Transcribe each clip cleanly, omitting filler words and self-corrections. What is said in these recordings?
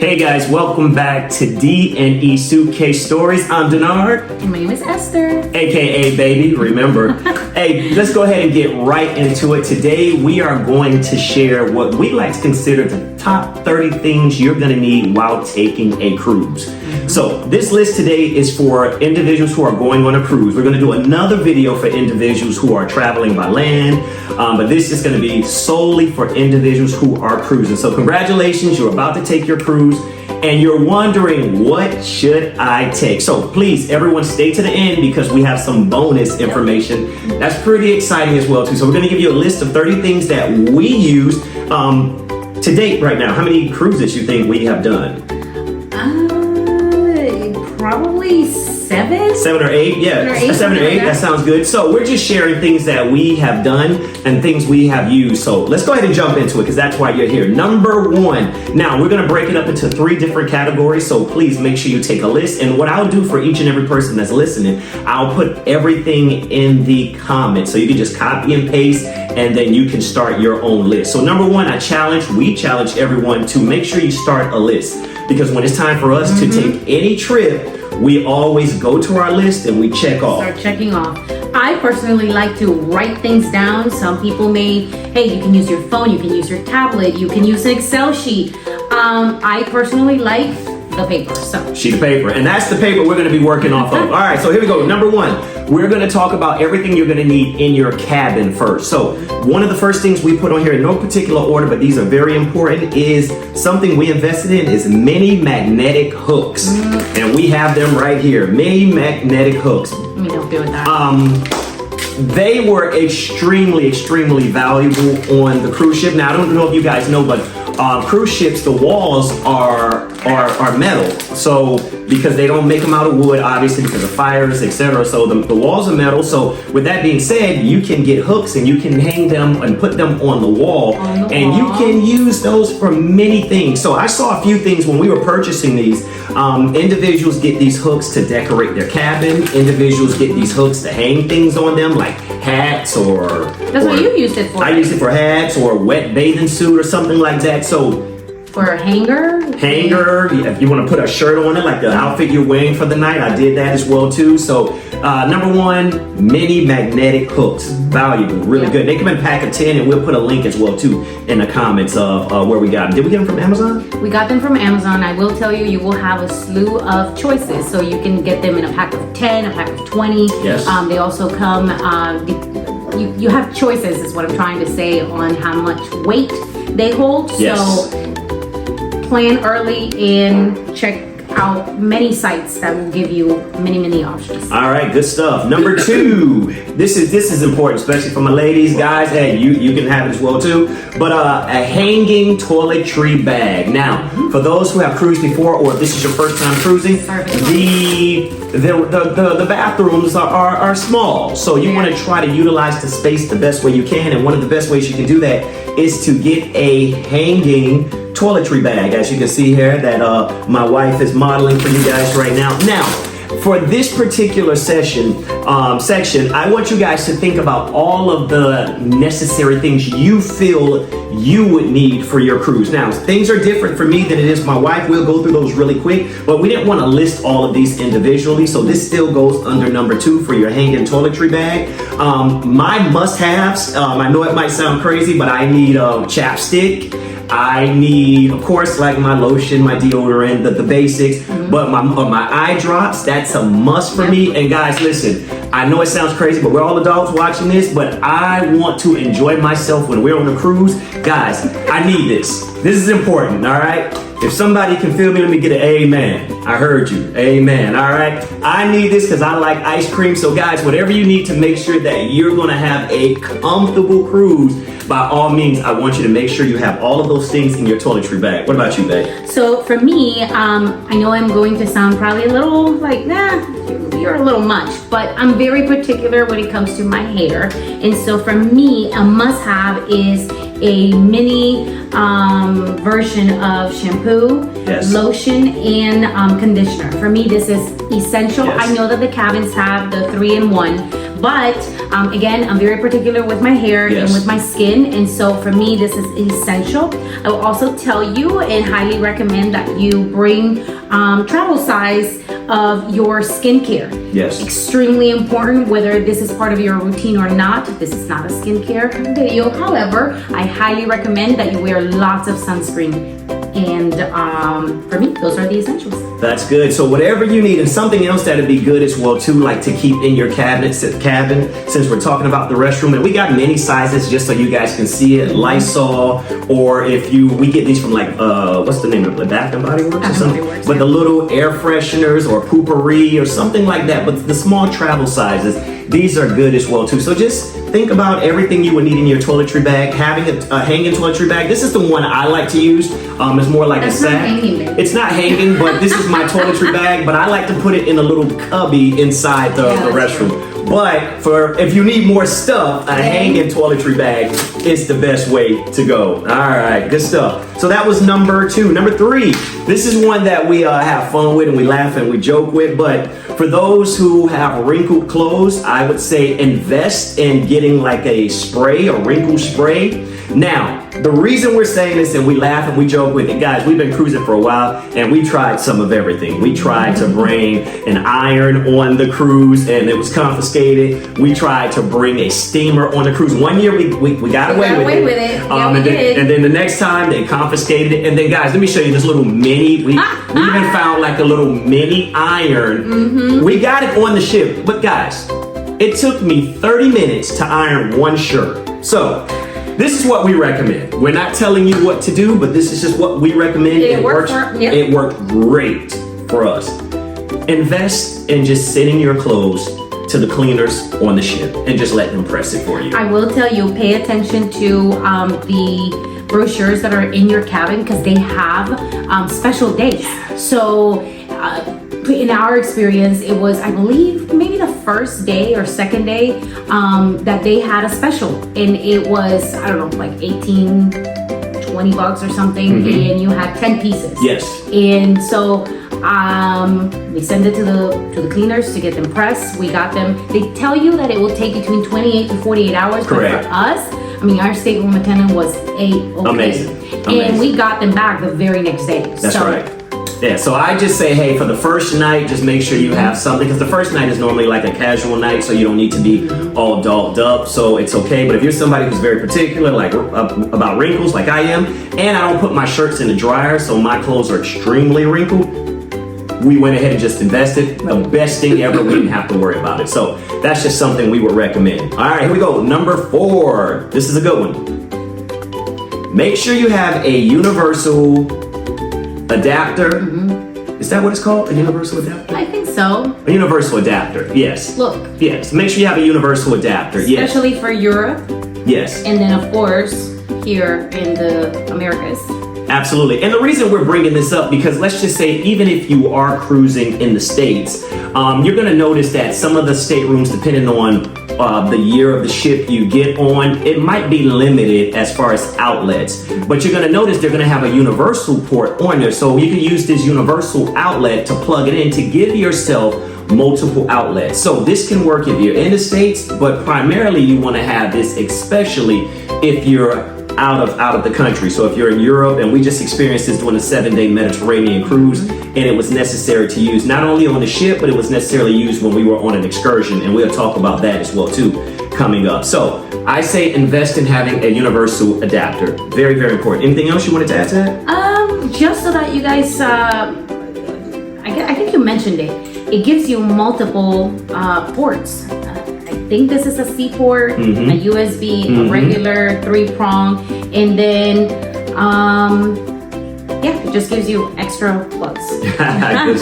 Hey guys, welcome back to D&E Suitcase Stories. I'm Dennard. And my name is Esther. AKA Baby, remember. Hey, let's go ahead and get right into it. Today we are going to share what we like to consider the top 30 things you're going to need while taking a cruise. So this list today is for individuals who are going on a cruise. We're going to do another video for individuals who are traveling by land, but this is going to be solely for individuals who are cruising. So congratulations, you're about to take your cruise and you're wondering, what should I take? So please, everyone stay to the end because we have some bonus information. That's pretty exciting as well too. So we're going to give you a list of 30 things that we use to date right now. How many cruises you think we have done? Probably 7? 7 or 8, yeah. 7 or 8, that sounds good. So we're just sharing things that we have done and things we have used. So let's go ahead and jump into it because that's why you're here. Number 1. Now we're going to break it up into 3 different categories. So please make sure you take a list. And what I'll do for each and every person that's listening, I'll put everything in the comments. So you can just copy and paste and then you can start your own list. So number 1, we challenge everyone to make sure you start a list. Because when it's time for us to take any trip, we always go to our list and we check off. Start checking off. I personally like to write things down. Some people may, hey, you can use your phone, you can use your tablet, you can use an Excel sheet. I personally like the paper. So sheet of paper, and that's the paper we're going to be working off of. All right, so here we go. Number 1, we're going to talk about everything you're going to need in your cabin first. So one of the first things we put on here in no particular order, but these are very important, is something we invested in is mini magnetic hooks. And we have them right here, mini magnetic hooks. Let me help you with that. They were extremely valuable on the cruise ship. Now, I don't know if you guys know, but cruise ships, the walls are metal. So because they don't make them out of wood, obviously because of fires, etc. So the walls are metal. So with that being said, you can get hooks and you can hang them and put them on the wall, and you can use those for many things. So I saw a few things when we were purchasing these. Individuals get these hooks to decorate their cabin. Individuals get these hooks to hang things on them, like hats or... That's what you used it for. I used it for hats or a wet bathing suit or something like that. So for a hanger, if you want to put a shirt on it, like the outfit you're wearing for the night, I did that as well too. So number 1, mini magnetic hooks, valuable, really good. They come in a pack of 10, and we'll put a link as well too in the comments of where we got them. Did we get them from Amazon? We got them from Amazon. I will tell you, you will have a slew of choices. So you can get them in a pack of 10, a pack of 20. Yes. They also come, you have choices is what I'm trying to say on how much weight they hold. Yes. So plan early and check out many sites that will give you many options. All right, good stuff. Number 2, this is important, especially for my ladies, guys. Hey, you can have it as well too. But a hanging toiletry bag. Now, for those who have cruised before, or if this is your first time cruising, the bathrooms are small, so you want to try to utilize the space the best way you can. And one of the best ways you can do that is to get a hanging toiletry bag, as you can see here, that my wife is modeling for you guys right now. Now, for this particular section, I want you guys to think about all of the necessary things you feel you would need for your cruise. Now, things are different for me than it is for my wife. We'll go through those really quick, but we didn't want to list all of these individually, so this still goes under number 2 for your hanging toiletry bag. My must-haves, I know it might sound crazy, but I need chapstick. I need, of course, like my lotion, my deodorant, the basics, but my eye drops, that's a must for me. And guys, listen, I know it sounds crazy, but we're all adults watching this, but I want to enjoy myself when we're on a cruise. Guys, I need this. This is important, all right? If somebody can feel me, let me get an amen. I heard you. Amen. All right. I need this because I like ice cream. So guys, whatever you need to make sure that you're going to have a comfortable cruise, by all means, I want you to make sure you have all of those things in your toiletry bag. What about you, babe? So for me, I know I'm going to sound probably a little like, you're a little much, but I'm very particular when it comes to my hair. And so for me, a must-have is a mini version of shampoo, lotion, and conditioner. For me, this is essential. I know that the cabins have the 3-in-1, But again, I'm very particular with my hair Yes. and with my skin, and so for me, this is essential. I will also tell you and highly recommend that you bring travel size of your skincare. Yes. Extremely important, whether this is part of your routine or not. This is not a skincare video. However, I highly recommend that you wear lots of sunscreen. And for me, those are the essentials. That's good. So whatever you need, and something else that'd be good as well too, like to keep in your cabin, since we're talking about the restroom, and we got many sizes just so you guys can see it. Lysol, or we get these from like what's the name of it, Bath and Body Works or something. But the little air fresheners or poopery or something like that. But the small travel sizes, these are good as well too. So just think about everything you would need in your toiletry bag. Having a hanging toiletry bag. This is the one I like to use. It's more like That's a sack. not hanging, babe. It's not hanging, but this is my toiletry bag. But I like to put it in a little cubby inside the restroom. But if you need more stuff, a hanging toiletry bag is the best way to go. All right, good stuff. So that was number 2. Number 3, this is one that we have fun with and we laugh and we joke with. But for those who have wrinkled clothes, I would say invest in getting like a spray, a wrinkle spray. Now, the reason we're saying this and we laugh and we joke with it, guys, we've been cruising for a while and we tried some of everything. We tried to bring an iron on the cruise and it was confiscated. We tried to bring a steamer on the cruise. One year we got away with it. Yeah, we did. And then the next time they confiscated it. And then, guys, let me show you this little mini. We even found like a little mini iron. We got it on the ship. But guys, it took me 30 minutes to iron one shirt. So this is what we recommend. We're not telling you what to do, but this is just what we recommend. It worked great for us. Invest in just sending your clothes to the cleaners on the ship and just let them press it for you. I will tell you, pay attention to the brochures that are in your cabin because they have special days. So in our experience, it was, I believe, maybe the first day or second day that they had a special, and it was, I don't know, like 18, 20 bucks or something, and you had 10 pieces. Yes. And so we send it to the cleaners to get them pressed. We got them. They tell you that it will take between 28 to 48 hours. Correct. But for us, I mean, our stateroom attendant was Amazing. And we got them back the very next day. That's right. Yeah, so I just say, hey, for the first night, just make sure you have something, because the first night is normally like a casual night, so you don't need to be all dolled up, so it's okay. But if you're somebody who's very particular, like about wrinkles, like I am, and I don't put my shirts in the dryer, so my clothes are extremely wrinkled, we went ahead and just invested. The best thing ever, we didn't have to worry about it. So that's just something we would recommend. All right, here we go. Number 4. This is a good one. Make sure you have a universal adapter. Is that what it's called? A universal adapter? I think so. A universal adapter, yes. Look. Yes, make sure you have a universal adapter, yes. Especially for Europe. Yes. And then, of course, here in the Americas. Absolutely. And the reason we're bringing this up, because let's just say, even if you are cruising in the States, you're going to notice that some of the staterooms, depending on the year of the ship you get on, it might be limited as far as outlets. But you're going to notice they're going to have a universal port on there. So you can use this universal outlet to plug it in to give yourself multiple outlets. So this can work if you're in the States, but primarily you want to have this, especially if you're out of the country. So if you're in Europe, and we just experienced this during a 7-day Mediterranean cruise, and it was necessary to use not only on the ship, but it was necessarily used when we were on an excursion, and we'll talk about that as well too coming up. So I say invest in having a universal adapter. Very, very important. Anything else you wanted to add to that? Just so that you guys, I think you mentioned it. It gives you multiple ports. I think this is a C port, a USB, a regular 3-prong, and then it just gives you extra plugs. Good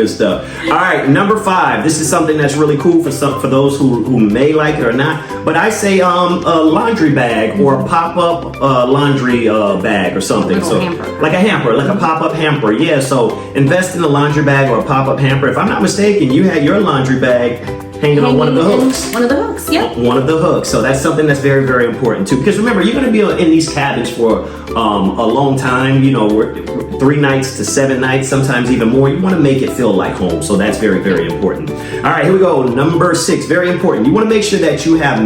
stuff. All right, number 5. This is something that's really cool for those who may like it or not. But I say a laundry bag or a pop-up laundry bag or something. Hamper. Like a hamper, like a pop-up hamper. Yeah, so invest in a laundry bag or a pop-up hamper. If I'm not mistaken, you had your laundry bag hanging on one of the hooks. One of the hooks, yep. One of the hooks. So that's something that's very, very important too. Because remember, you're going to be in these cabins for a long time. 3 nights to 7 nights, sometimes even more. You want to make it feel like home. So that's very, very important. All right, here we go. Number 6, very important. You want to make sure that you have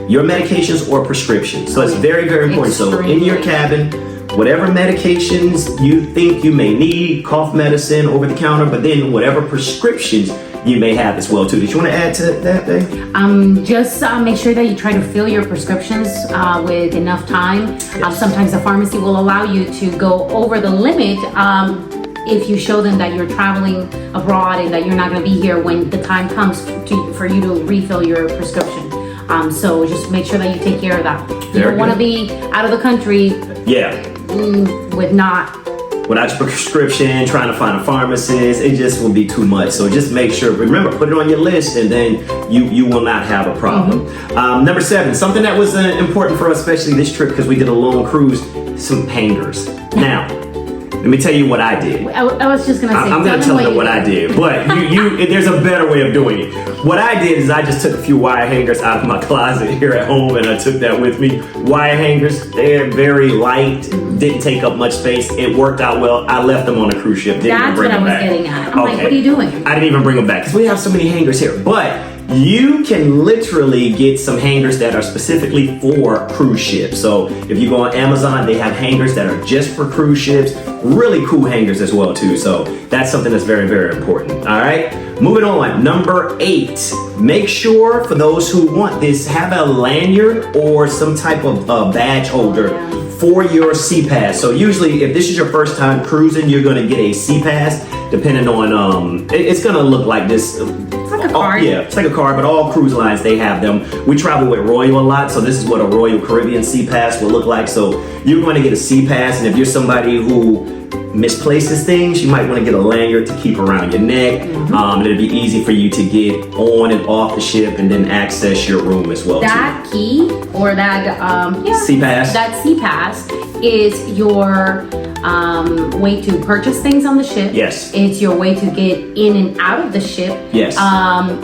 your medications or prescriptions. So it's very, very important. So in your cabin, whatever medications you think you may need, cough medicine, over the counter, but then whatever prescriptions you may have as well too. Did you want to add to that, Dave? Just make sure that you try to fill your prescriptions with enough time. Yes. Sometimes the pharmacy will allow you to go over the limit if you show them that you're traveling abroad and that you're not going to be here when the time comes for you to refill your prescription. So just make sure that you take care of that. You don't want to be out of the country without your prescription, trying to find a pharmacist. It just will be too much. So just make sure, remember, put it on your list, and then you will not have a problem. Number 7, something that was important for us, especially this trip because we did a long cruise, some hangers. Now, let me tell you what I did. I was just gonna say. I'm gonna tell them what I did, but there's a better way of doing it. What I did is I just took a few wire hangers out of my closet here at home, and I took that with me. Wire hangers, they're very light, didn't take up much space. It worked out well. I left them on a cruise ship. That's what I was getting at. I'm like, what are you doing? I didn't even bring them back because we have so many hangers here, but you can literally get some hangers that are specifically for cruise ships. So if you go on Amazon, they have hangers that are just for cruise ships. Really cool hangers as well too. So that's something that's very, very important. All right, moving on. Number 8, make sure for those who want this, have a lanyard or some type of badge holder for your sea pass. So usually if this is your first time cruising, you're going to get a sea pass depending on it's going to look like this. Like a card. Yeah, it's like a card, but all cruise lines, they have them. We travel with Royal a lot, so this is what a Royal Caribbean Sea Pass will look like. So you're going to get a Sea Pass, and if you're somebody who misplaces things, you might want to get a lanyard to keep around your neck. It'll be easy for you to get on and off the ship and then access your room as well. That key or that Sea Pass. That Sea Pass is your way to purchase things on the ship. Yes. It's your way to get in and out of the ship. Yes.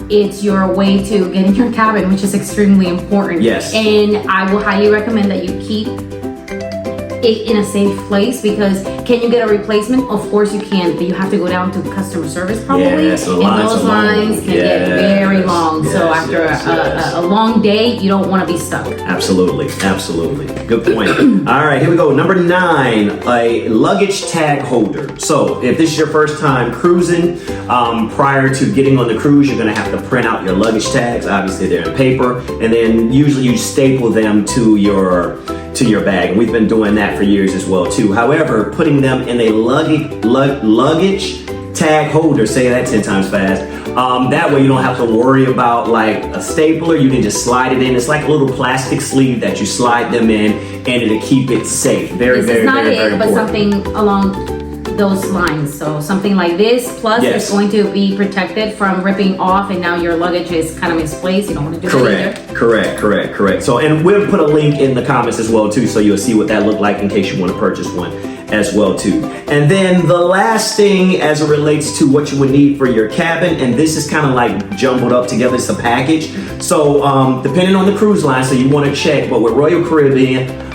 It's your way to get in your cabin, which is extremely important. Yes. And I will highly recommend that you keep it in a safe place, because can you get a replacement? Of course you can, but you have to go down to customer service probably. Yes, and those lines can get very long. So after a long day, you don't want to be stuck. Absolutely. Good point. All right, here we go. Number 9, a luggage tag holder. So if this is your first time cruising, prior to getting on the cruise, you're going to have to print out your luggage tags. Obviously, they're in paper, and then usually you staple them to your bag. We've been doing that for years as well too. However, putting them in a luggage tag holder, say that 10 times fast, that way you don't have to worry about like a stapler. You can just slide it in. It's like a little plastic sleeve that you slide them in, and it'll keep it safe. Very important. But something along those lines. So something like this, plus it's going to be protected from ripping off, and now your luggage is kind of misplaced. You don't want to do that either. Correct. So, and we'll put a link in the comments as well too, so you'll see what that looked like in case you want to purchase one as well too. And then the last thing as it relates to what you would need for your cabin, and this is kind of like jumbled up together, it's a package. So depending on the cruise line, so you want to check, but with Royal Caribbean,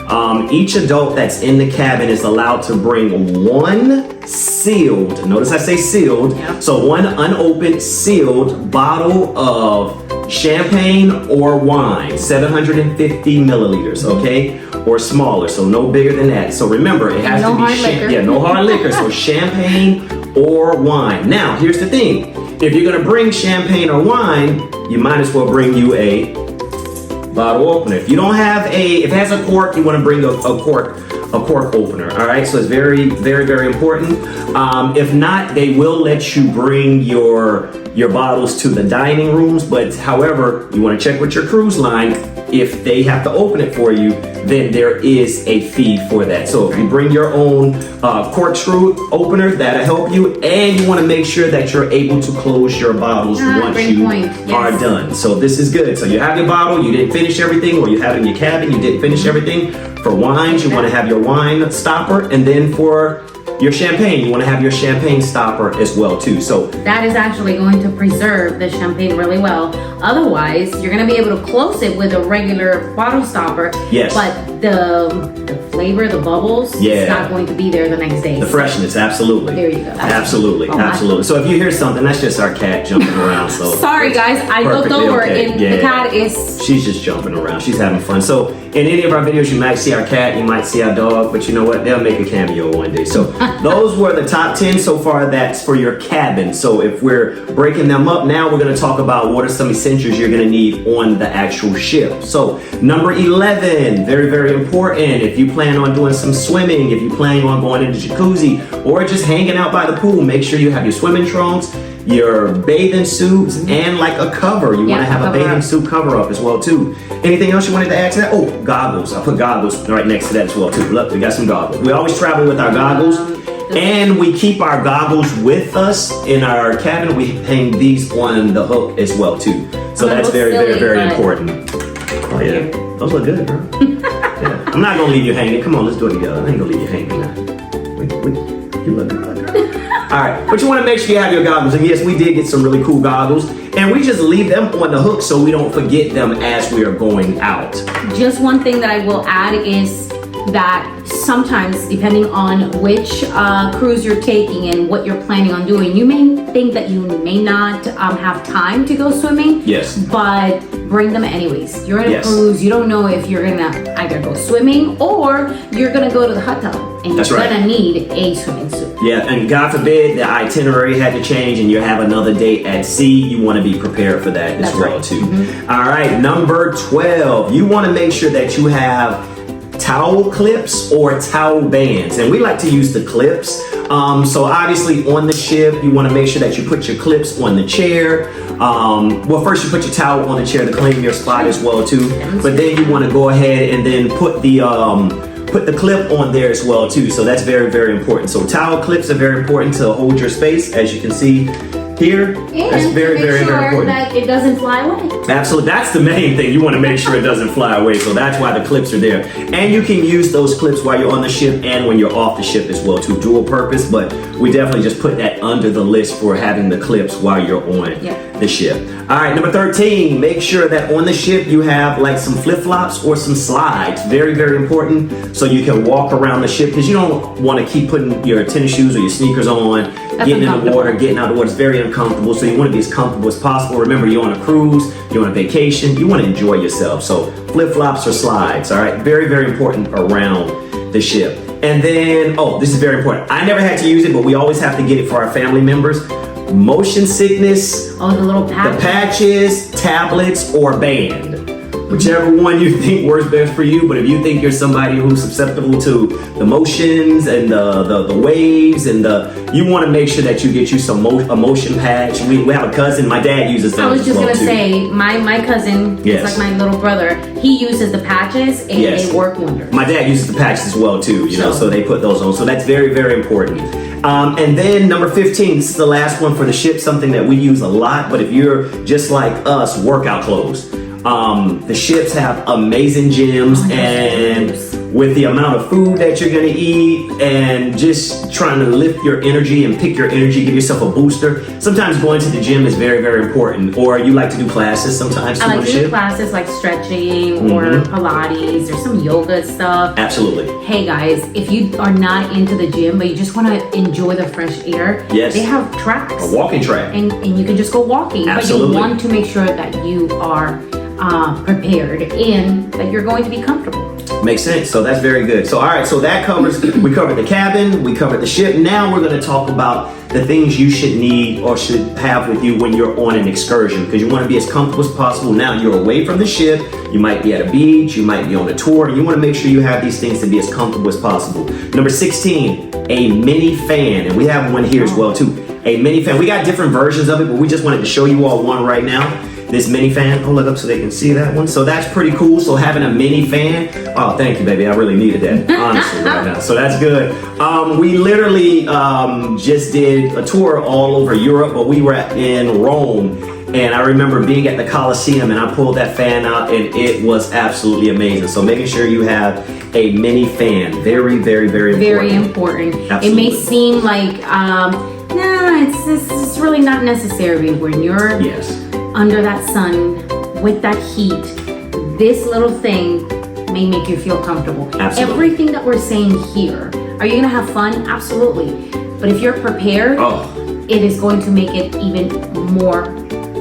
each adult that's in the cabin is allowed to bring one sealed, notice I say sealed, so one unopened sealed bottle of champagne or wine, 750 milliliters, okay, or smaller, so no bigger than that. So remember, it has to be no hard liquor, so champagne or wine. Now, here's the thing: if you're gonna bring champagne or wine, you might as well bring you a bottle opener. If you don't have if it has a cork, you want to bring a cork opener. All right, so it's very important. If not, they will let you bring your bottles to the dining rooms, but however, you want to check with your cruise line. If they have to open it for you, then there is a fee for that. So if you bring your own corkscrew opener, that'll help you, and you want to make sure that you're able to close your bottles once you are done. So this is good. So you have your bottle, you didn't finish everything, or you have it in your cabin, you didn't finish everything. For wines, you want to have your wine stopper, and then for your champagne. You want to have your champagne stopper as well too. So that is actually going to preserve the champagne really well. Otherwise, you're going to be able to close it with a regular bottle stopper. Yes. But the flavor, the bubbles, it's not going to be there the next day. The freshness, absolutely. There you go. Absolutely, absolutely. So if you hear something, that's just our cat jumping around. So sorry guys, I looked over and the cat is... She's just jumping around. She's having fun. So in any of our videos, you might see our cat, you might see our dog, but you know what? They'll make a cameo one day. So those were the top 10 so far. That's for your cabin. So if we're breaking them up now, we're going to talk about what are some essentials you're going to need on the actual ship. So number 11, very, very important. If you plan on doing some swimming, if you plan on going into jacuzzi or just hanging out by the pool, make sure you have your swimming trunks, your bathing suits, and like a cover. You want to have a bathing suit cover up as well too. Anything else you wanted to add to that? Oh, goggles. I put goggles right next to that as well too. Look, we got some goggles. We always travel with our goggles, and we keep our goggles with us in our cabin. We hang these on the hook as well too. So that's very, very, very important. Oh yeah, those look good, girl. Yeah. I'm not gonna leave you hanging. Come on, let's do it together. I ain't gonna leave you hanging now. Wait, you look good, girl. All right, but you want to make sure you have your goggles. And yes, we did get some really cool goggles, and we just leave them on the hook so we don't forget them as we are going out. Just one thing that I will add is that sometimes, depending on which cruise you're taking and what you're planning on doing, you may think that you may not have time to go swimming. Yes. But bring them anyways. You're in a cruise. You don't know if you're gonna either go swimming or you're gonna go to the hot tub, and you're gonna need a swimming suit. Yeah, and God forbid the itinerary had to change and you have another date at sea, you want to be prepared for that as well too. All right, number 12, you want to make sure that you have towel clips or towel bands, and we like to use the clips. So obviously on the ship, you want to make sure that you put your clips on the chair. Well, first you put your towel on the chair to claim your spot as well too, but then you want to go ahead and then put the clip on there as well too. So that's very, very important. So towel clips are very important to hold your space, as you can see here. That's very, very, very important. That it doesn't fly away. Absolutely, that's the main thing. You want to make sure it doesn't fly away. So that's why the clips are there. And you can use those clips while you're on the ship and when you're off the ship as well too. Dual purpose, but we definitely just put that under the list for having the clips while you're on the ship. All right, number 13, make sure that on the ship you have like some flip-flops or some slides. Very, very important, so you can walk around the ship, because you don't want to keep putting your tennis shoes or your sneakers on, getting in the water, getting out of the water. It's very uncomfortable, so you want to be as comfortable as possible. Remember, you're on a cruise, you're on a vacation, you want to enjoy yourself. So flip-flops or slides, all right? Very, very important around the ship. And then, oh, this is very important. I never had to use it, but we always have to get it for our family members. Motion sickness, the little patches. The patches, tablets, or band. Whichever one you think works best for you, but if you think you're somebody who's susceptible to the motions and the waves and you want to make sure that you get you some a motion patch. We have a cousin, my dad uses them. I was just gonna say, my cousin, it's like my little brother, he uses the patches and they work wonders. My dad uses the patches as well too, you know, so they put those on. So that's very, very important. And then number 15, this is the last one for the ship, something that we use a lot, but if you're just like us, workout clothes. The ships have amazing gyms, and with the amount of food that you're gonna eat and just trying to lift your energy and pick your energy, give yourself a booster. Sometimes going to the gym is very, very important. Or you like to do classes sometimes too. I like to do classes like stretching or Pilates or some yoga stuff. Absolutely. Hey guys, if you are not into the gym but you just want to enjoy the fresh air, they have tracks. A walking track. And you can just go walking. Absolutely. But you want to make sure that you are prepared and that you're going to be comfortable. Makes sense. So that's very good. So all right, so that covers, we covered the cabin, we covered the ship. Now we're going to talk about the things you should need or should have with you when you're on an excursion, because you want to be as comfortable as possible. Now you're away from the ship, you might be at a beach, you might be on a tour, and you want to make sure you have these things to be as comfortable as possible. Number 16, a mini fan, and we have one here as well too. A mini fan. We got different versions of it, but we just wanted to show you all one right now. This mini fan, hold it up so they can see that one. So that's pretty cool. So having a mini fan, oh, thank you, baby. I really needed that, honestly, right now. So that's good. We literally just did a tour all over Europe, but we were in Rome. And I remember being at the Coliseum and I pulled that fan out and it was absolutely amazing. So making sure you have a mini fan, very, very, very important. Very important. Absolutely. It may seem like, it's really not necessary when you're under that sun with that heat. This little thing may make you feel comfortable. Absolutely. Everything that we're saying here, are you gonna have fun? Absolutely. But if you're prepared, it is going to make it even more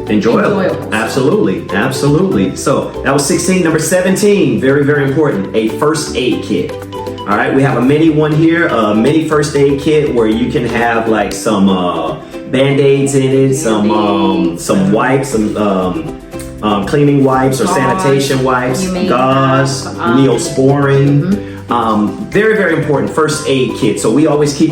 enjoyable. Absolutely, absolutely. So that was 16. Number 17, very, very important, a first aid kit. All right, we have a mini one here, a mini first aid kit where you can have like some Band-Aids in it, some wipes, some cleaning wipes or sanitation wipes, gauze, Neosporin. Very, very important first aid kit. So we always keep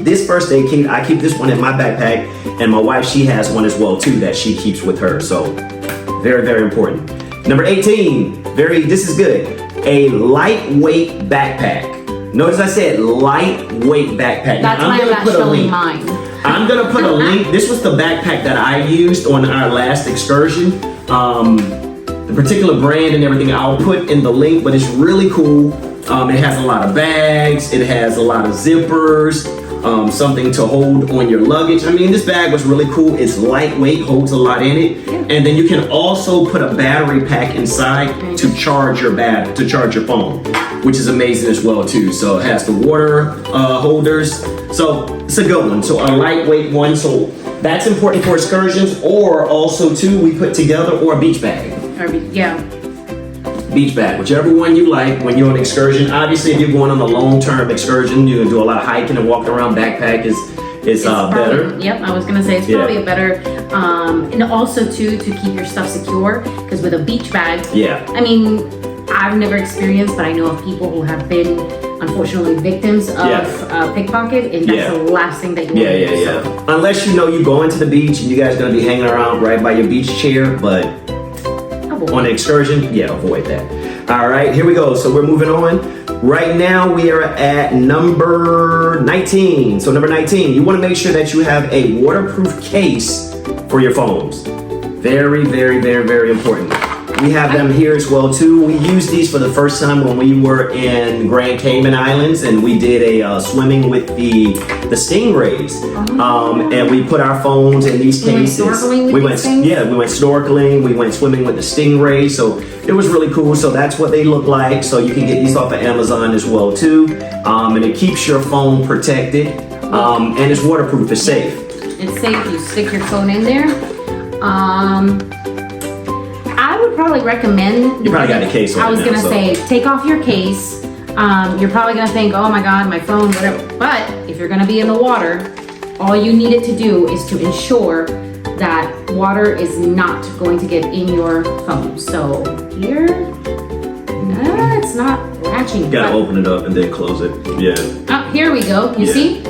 this first aid kit. I keep this one in my backpack, and my wife, she has one as well too that she keeps with her. So very, very important. Number 18, this is good. A lightweight backpack. Notice I said lightweight backpack. That's why I'm not showing mine. I'm gonna put a link. This was the backpack that I used on our last excursion. The particular brand and everything I'll put in the link, but it's really cool. It has a lot of bags, it has a lot of zippers, something to hold on your luggage. I mean, this bag was really cool. It's lightweight, holds a lot in it. And then you can also put a battery pack inside to charge your phone, which is amazing as well too. So it has the water holders. So it's a good one. So a lightweight one. So that's important for excursions, or also too, we put together, or a beach bag. Beach bag, whichever one you like when you're on excursion. Obviously, if you're going on a long-term excursion, you're gonna do a lot of hiking and walking around. Backpack is better. Yep, I was gonna say it's probably a better, and also too to keep your stuff secure. Because with a beach bag, I mean, I've never experienced, but I know of people who have been unfortunately victims of pickpocket, and that's the last thing that you want to do. So. Unless you know you going to the beach and you guys gonna be hanging around right by your beach chair, but on an excursion, avoid that. All right, here we go. So we're moving on. Right now we are at number 19. So number 19, you want to make sure that you have a waterproof case for your phones. Very, very, very, very important. We have them here as well too. We used these for the first time when we were in Grand Cayman Islands, and we did a swimming with the stingrays. And we put our phones in these cases. We went snorkeling. We went swimming with the stingrays. So it was really cool. So that's what they look like. So you can get these off of Amazon as well too. And it keeps your phone protected. And it's waterproof. It's safe. It's safe. You stick your phone in there. I would probably recommend. You probably got a case on. I was gonna say, take off your case. You're probably gonna think, oh my God, my phone, whatever. But if you're gonna be in the water, all you needed to do is to ensure that water is not going to get in your phone. So here, it's not latching. You gotta open it up and then close it. Oh, here we go. You see?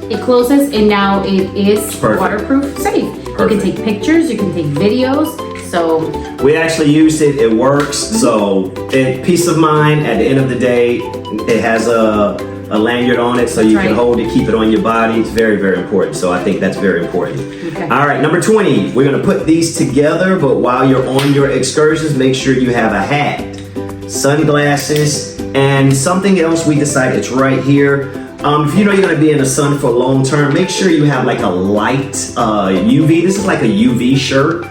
It closes, and now it is waterproof, safe. You can take pictures, you can take videos. So we actually used it. It works. So peace of mind. At the end of the day, it has a lanyard on it, so you can hold it, keep it on your body. It's very, very important. So I think that's very important. Okay. All right, number 20. We're gonna put these together, but while you're on your excursions, make sure you have a hat, sunglasses, and something else we decided it's right here. If you know you're gonna be in the sun for long term, make sure you have like a light UV. This is like a UV shirt.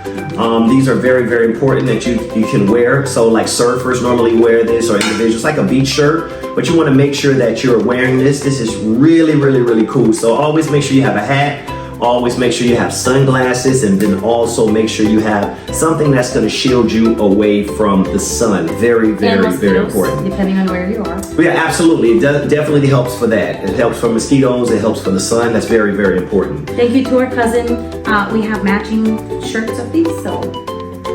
These are very, very important that you can wear. So like surfers normally wear this, or individuals, like a beach shirt, but you wanna make sure that you're wearing this. This is really, really, really cool. So always make sure you have a hat. Always make sure you have sunglasses, and then also make sure you have something that's going to shield you away from the sun. Very, very, very important. Depending on where you are. Yeah, absolutely. It definitely helps for that. It helps for mosquitoes. It helps for the sun. That's very, very important. Thank you to our cousin. We have matching shirts of these, so.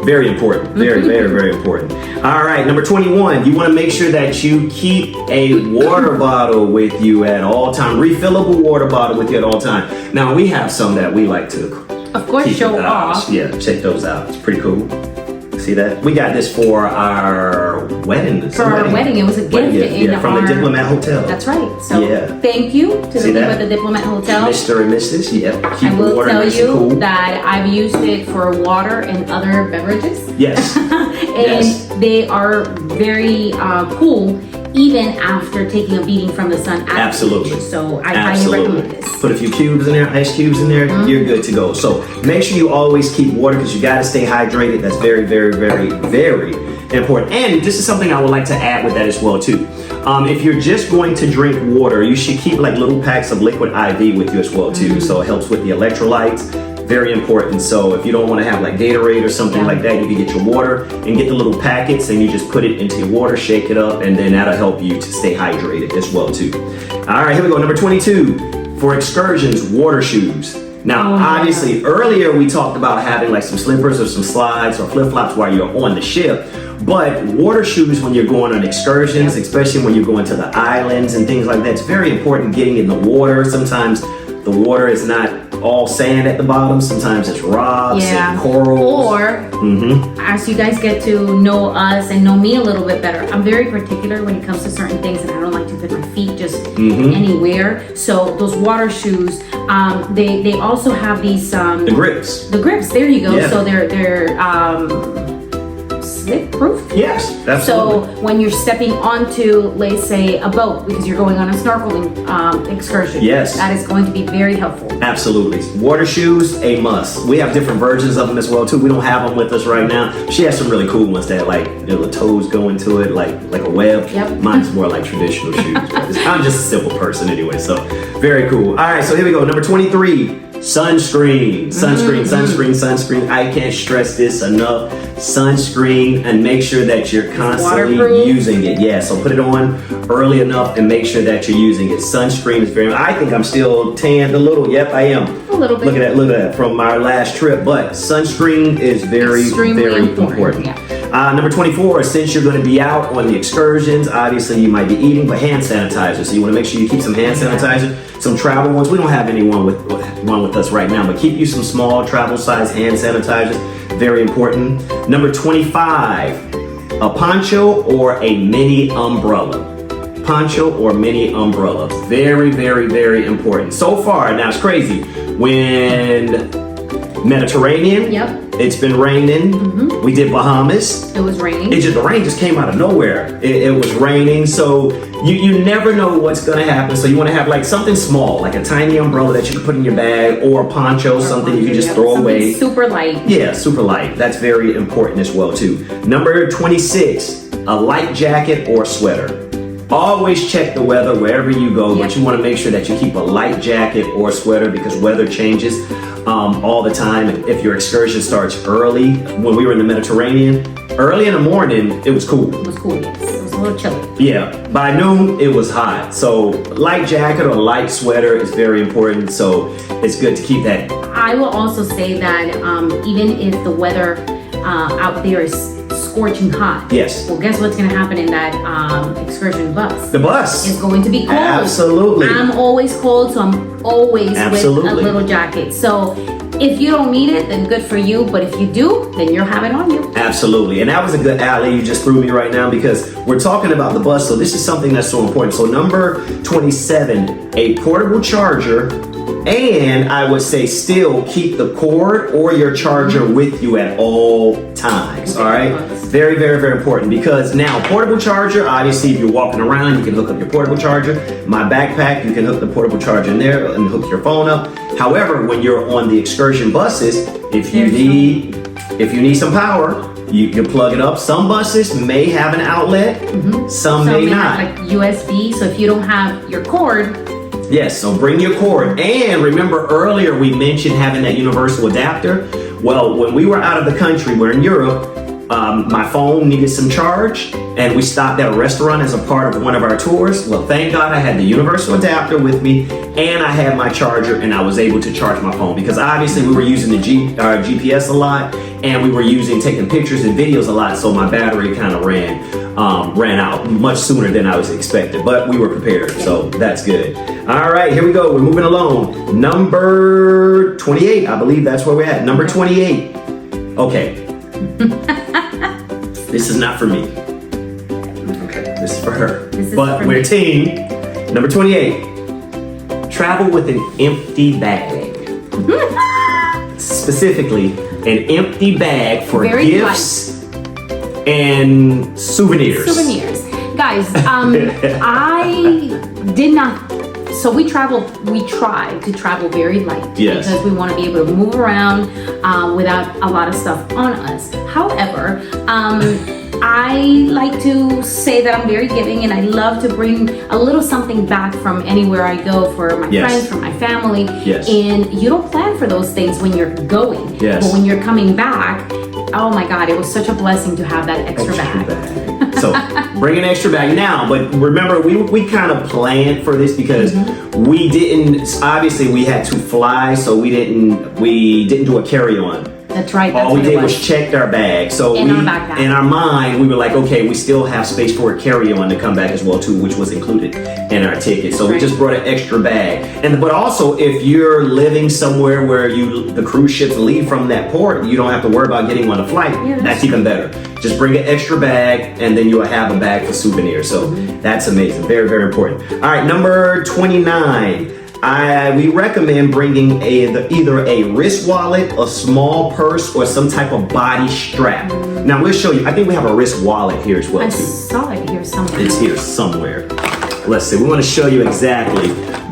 Very important. Very, very, very important. All right, number 21. You want to make sure that you keep a water bottle with you at all time. Refillable water bottle with you at all time. Now, we have some that we like to of course show off. Yeah, check those out. It's pretty cool. See that? We got this for our wedding. For our wedding, it was a gift from the Diplomat Hotel. That's right. So yeah. Thank you to the people at the Diplomat Hotel. Mr. and Mrs. Yeah. Keep I will water tell nice you and cool. that I've used it for water and other beverages. Yes. And they are very cool even after taking a beating from the sun. Absolutely. So I highly recommend this. Put a few cubes in there, ice cubes in there, you're good to go. So make sure you always keep water because you got to stay hydrated. That's very, very, very, very important. And this is something I would like to add with that as well too. If you're just going to drink water, you should keep like little packs of liquid IV with you as well too. So it helps with the electrolytes. Very important. So if you don't want to have like Gatorade or something like that, you can get your water and get the little packets and you just put it into your water, shake it up, and then that'll help you to stay hydrated as well too. All right, here we go. Number 22, for excursions, water shoes. Now, obviously, earlier we talked about having like some slippers or some slides or flip-flops while you're on the ship. But water shoes when you're going on excursions, especially when you're going to the islands and things like that, it's very important getting in the water. Sometimes the water is not all sand at the bottom. Sometimes it's rocks and corals. Or, as you guys get to know us and know me a little bit better, I'm very particular when it comes to certain things, and I don't like to put my feet just anywhere. So those water shoes, they also have these the grips. The grips. There you go. Yeah. So they're slip proof. Yes, absolutely. So when you're stepping onto, let's say, a boat because you're going on a snorkeling excursion, that is going to be very helpful. Absolutely. Water shoes, a must. We have different versions of them as well too. We don't have them with us right now. She has some really cool ones that like the toes go into it like a web. Yep. Mine's more like traditional shoes. I'm just a simple person anyway, so very cool. All right, so here we go. Number 23. Sunscreen. Sunscreen. I can't stress this enough. Sunscreen, and make sure that you're constantly using it. Yeah, so put it on early enough and make sure that you're using it. Sunscreen is very, I think I'm still tanned a little. Yep, I am. A little bit. Look at that from our last trip. But sunscreen is very, very important. Yeah. Number 24, since you're going to be out on the excursions, obviously you might be eating, but hand sanitizer. So you want to make sure you keep some hand sanitizer, some travel ones. We don't have anyone with us right now, but keep you some small travel size hand sanitizers. Very important. Number 25, a poncho or a mini umbrella. Poncho or mini umbrella. Very, very, very important. So far, now it's crazy. When Mediterranean, it's been raining. We did Bahamas. It was raining. The rain just came out of nowhere. It was raining, so you never know what's gonna happen. So you want to have like something small, like a tiny umbrella that you can put in your bag, or a poncho, something you can just throw away. Super light. Yeah, super light. That's very important as well too. Number 26, a light jacket or sweater. Always check the weather wherever you go, but you want to make sure that you keep a light jacket or sweater because weather changes all the time. If your excursion starts early, when we were in the Mediterranean, early in the morning, it was cool. It was cool, yes. It was a little chilly. Yeah, by noon, it was hot. So light jacket or light sweater is very important. So it's good to keep that. I will also say that even if the weather out there is scorching hot. Yes. Well, guess what's going to happen in that excursion bus? The bus is going to be cold. Absolutely. I'm always cold, so I'm always with a little jacket. So if you don't need it, then good for you. But if you do, then you'll have it on you. Absolutely. And that was a good alley you just threw me right now because we're talking about the bus. So this is something that's so important. So number 27, a portable charger. And I would say still keep the cord or your charger with you at all times. All right. Very, very, very important because now portable charger, obviously if you're walking around, you can hook up your portable charger. My backpack, you can hook the portable charger in there and hook your phone up. However, when you're on the excursion buses, if you need some power, you plug it up. Some buses may have an outlet, some may not. Have like USB, so if you don't have your cord, yes, so bring your cord. And remember earlier we mentioned having that universal adapter. Well, when we were out of the country, we're in Europe, my phone needed some charge and we stopped at a restaurant as a part of one of our tours. Well, thank God I had the universal adapter with me and I had my charger and I was able to charge my phone because obviously we were using the GPS a lot and we were taking pictures and videos a lot, so my battery kind of ran out much sooner than I was expected, but we were prepared, so that's good. All right, here we go. We're moving along. Number 28, I believe that's where we're at. Number 28. Okay. This is not for me. This is for her. But for we're me. team. Number 28. Travel with an empty bag. Specifically, an empty bag for Very gifts and souvenirs. Guys, I did not. So we try to travel very light. Yes. Because we want to be able to move around without a lot of stuff on us. However, I like to say that I'm very giving and I love to bring a little something back from anywhere I go for my friends, for my family. Yes. And you don't plan for those things when you're going. Yes. But when you're coming back, oh my God, it was such a blessing to have that extra bag. So bring an extra bag now, but remember we kind of planned for this because we didn't, obviously we had to fly, so we didn't do a carry-on. That's right. All we did was checked our bag. So in our backpack. In our mind, we were like, okay, we still have space for a carry-on to come back as well too, which was included in our ticket. So we just brought an extra bag. But also, if you're living somewhere where the cruise ships leave from that port, you don't have to worry about getting on a flight. Yeah, that's even better. Just bring an extra bag, and then you'll have a bag for souvenirs. So that's amazing. Very, very important. All right, number 29. We recommend bringing either a wrist wallet, a small purse, or some type of body strap. Now we'll show you. I think we have a wrist wallet here as well. I saw it here somewhere. It's here somewhere. Let's see. We want to show you exactly.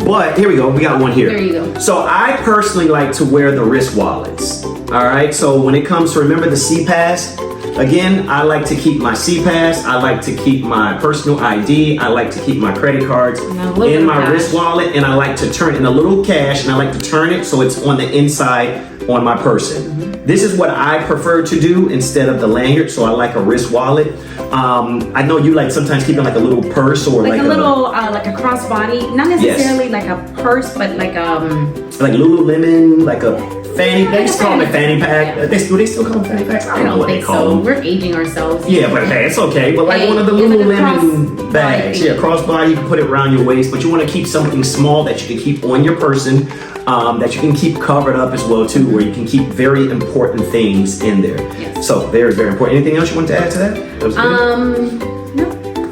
But here we go. We got one here. There you go. So I personally like to wear the wrist wallets. All right. So when it comes to, remember the C-Pass? Again, I like to keep my C-Pass. I like to keep my personal ID. I like to keep my credit cards in my wrist wallet, and I like to turn in a little cash, and I like to turn it so it's on the inside on my person. This is what I prefer to do instead of the lanyard, so I like a wrist wallet. I know you like sometimes keeping like a little purse or like a little like a crossbody, not necessarily like a purse, but like like Lululemon, like a fanny. They just call them a fanny pack. Do they still call them fanny packs? I don't know what they call them. We're aging ourselves. Yeah, but hey, it's okay. But like one of the Lululemon bags, crossbody, you can put it around your waist, but you want to keep something small that you can keep on your person, that you can keep covered up as well too, where you can keep very important things in there. Yes. So very, very important. Anything else you want to add to that? That was good? No.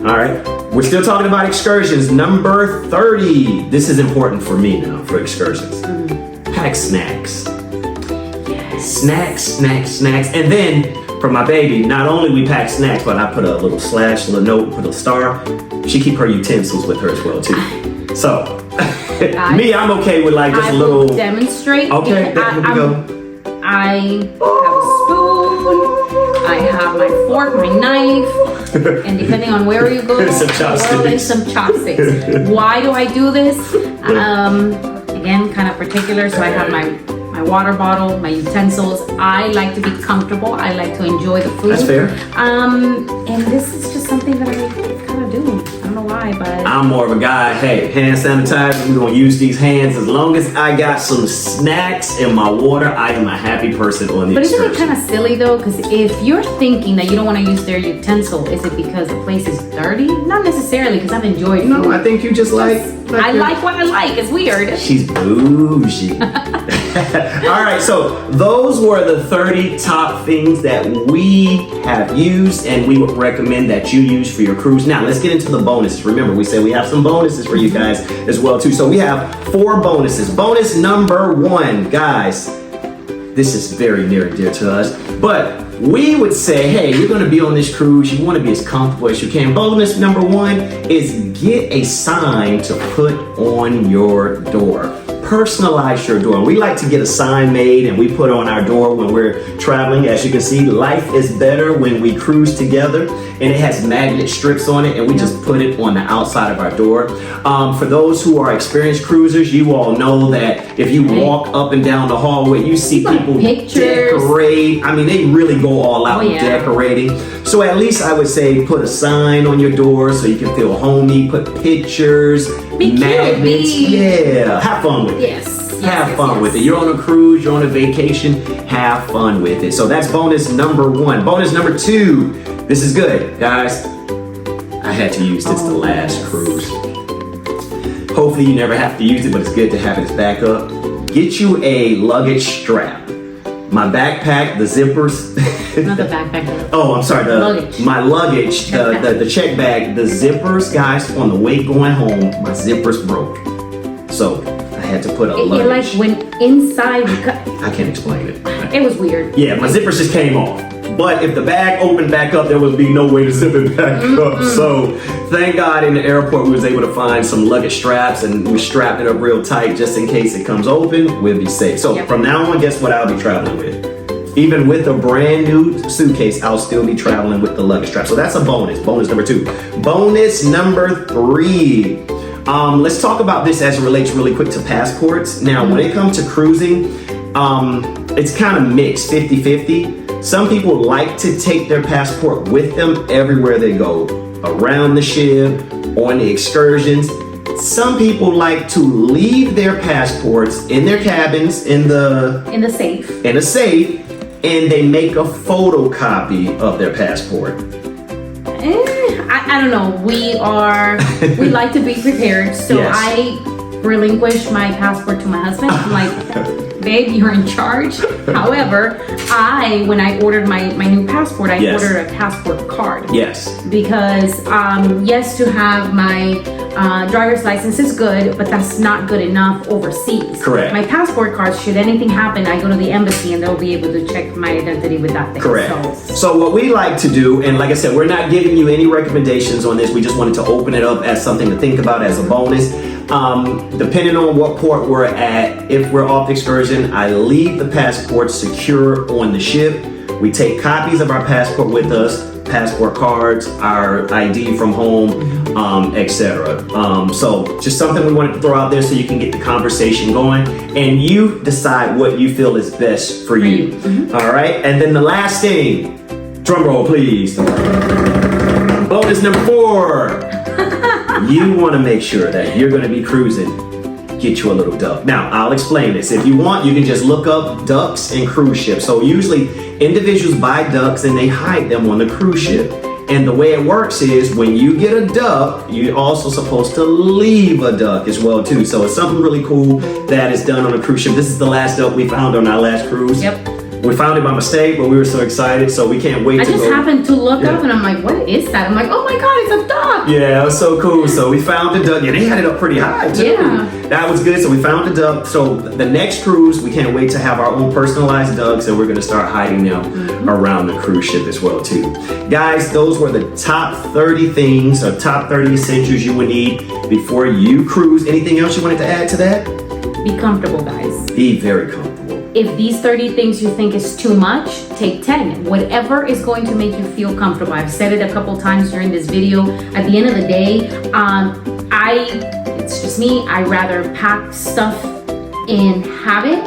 All right. We're still talking about excursions. Number 30. This is important for me now for excursions. Pack snacks. Snacks. And then for my baby, not only we pack snacks, but I put a little slash, a little note, put a star. She keep her utensils with her as well too. So me, I'm okay with like just a little. Demonstrate. Okay, here we go. I have a spoon. I have my fork, my knife, and depending on where you go, some chopsticks. Why do I do this? Again, kind of particular. So I have my water bottle, my utensils. I like to be comfortable. I like to enjoy the food. That's fair. And this is just something that I kind of do. I don't know why, but I'm more of a guy. Hey, hand sanitizer. We're gonna use these hands. As long as I got some snacks in my water, I am a happy person on the excursion. Isn't it kind of silly though? Because if you're thinking that you don't want to use their utensil, is it because the place is dirty? Not necessarily, because I've enjoyed food. No, I think you just like I like what I like. It's weird. She's bougie. All right, so those were the 30 top things that we have used and we would recommend that you use for your cruise. Now, let's get into the bonuses. Remember, we said we have some bonuses for you guys as well, too. So we have 4 bonuses. Bonus number 1, guys, this is very near and dear to us, but we would say, hey, you're going to be on this cruise. You want to be as comfortable as you can. Bonus number 1 is get a sign to put on your door. Personalize your door. We like to get a sign made and we put on our door when we're traveling. As you can see, life is better when we cruise together, and it has magnet strips on it, and we just put it on the outside of our door. For those who are experienced cruisers, you all know that if you walk up and down the hallway, you see people decorate. I mean, they really go all out decorating. So at least I would say put a sign on your door so you can feel homey. Put pictures, magnets. Yeah, have fun with it. Have fun with it. You're on a cruise, you're on a vacation, have fun with it. So that's bonus number 1. Bonus number 2. This is good, guys. I had to use this the last cruise. Hopefully you never have to use it, but it's good to have it as backup. Get you a luggage strap. My backpack, the zippers, Not the backpack. Oh, I'm sorry. Luggage. My luggage, the check bag, the zippers, guys. On the way going home, my zippers broke, so I had to put a luggage. It like went inside. I can't explain it. It was weird. Yeah, my zippers just came off. But if the bag opened back up, there would be no way to zip it back up. So thank God in the airport we was able to find some luggage straps, and we strapped it up real tight just in case it comes open, we'll be safe. So from now on, guess what I'll be traveling with? Even with a brand new suitcase, I'll still be traveling with the luggage strap. So that's a bonus. Bonus number 2. Bonus number 3. Let's talk about this as it relates really quick to passports. Now, when it comes to cruising, it's kind of mixed, 50-50. Some people like to take their passport with them everywhere they go, around the ship, on the excursions. Some people like to leave their passports in their cabins, in the safe, and they make a photocopy of their passport. I don't know. We like to be prepared. So Yes. I relinquish my passport to my husband. I'm like, babe, you're in charge. However, when I ordered my new passport, I ordered a passport card. Yes. Because yes, to have my driver's license is good, but that's not good enough overseas. Correct. My passport card, should anything happen, I go to the embassy and they'll be able to check my identity with that thing. Correct. So what we like to do, and like I said, we're not giving you any recommendations on this. We just wanted to open it up as something to think about as a bonus. Depending on what port we're at, if we're off excursion, I leave the passport secure on the ship. We take copies of our passport with us, passport cards, our ID from home, etc. So just something we wanted to throw out there so you can get the conversation going, and you decide what you feel is best for you. All right, and then the last thing, drum roll please. Bonus number 4. You want to make sure that you're going to be cruising, get you a little duck. Now, I'll explain this. If you want, you can just look up ducks and cruise ships. So usually individuals buy ducks and they hide them on the cruise ship. And the way it works is when you get a duck, you're also supposed to leave a duck as well too. So it's something really cool that is done on a cruise ship. This is the last duck we found on our last cruise. Yep. We found it by mistake, but we were so excited, so we can't wait to go. I just happened to look up and I'm like, what is that? I'm like, oh my God, it's a duck. Yeah, it was so cool. So we found the duck. Yeah, they had it up pretty high too. Yeah. That was good. So we found the duck. So the next cruise, we can't wait to have our own personalized ducks, and we're going to start hiding them around the cruise ship as well too. Guys, those were the top 30 things or top 30 essentials you would need before you cruise. Anything else you wanted to add to that? Be comfortable, guys. Be very comfortable. If these 30 things you think is too much, take 10. Whatever is going to make you feel comfortable. I've said it a couple times during this video. At the end of the day, it's just me. I rather pack stuff and have it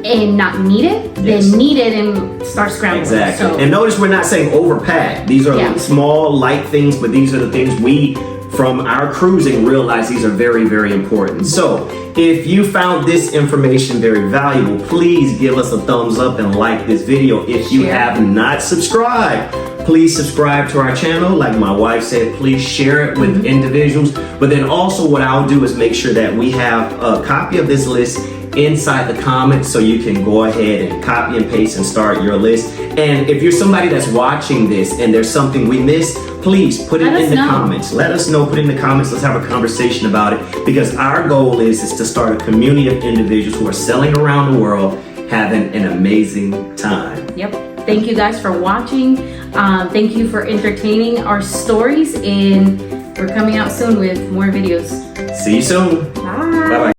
and not need it than need it and start scrambling. Exactly. So, and notice we're not saying overpack. These are small, light things, but these are the things we, from our cruising, realize these are very, very important. So if you found this information very valuable, please give us a thumbs up and like this video. If you have not subscribed, please subscribe to our channel. Like my wife said, please share it with individuals. But then also what I'll do is make sure that we have a copy of this list inside the comments so you can go ahead and copy and paste and start your list. And if you're somebody that's watching this and there's something we missed, please put it in the comments. Let us know, put it in the comments. Let's have a conversation about it, because our goal is to start a community of individuals who are sailing around the world having an amazing time. Yep. Thank you guys for watching. Thank you for entertaining our stories, and we're coming out soon with more videos. See you soon. Bye. Bye-bye.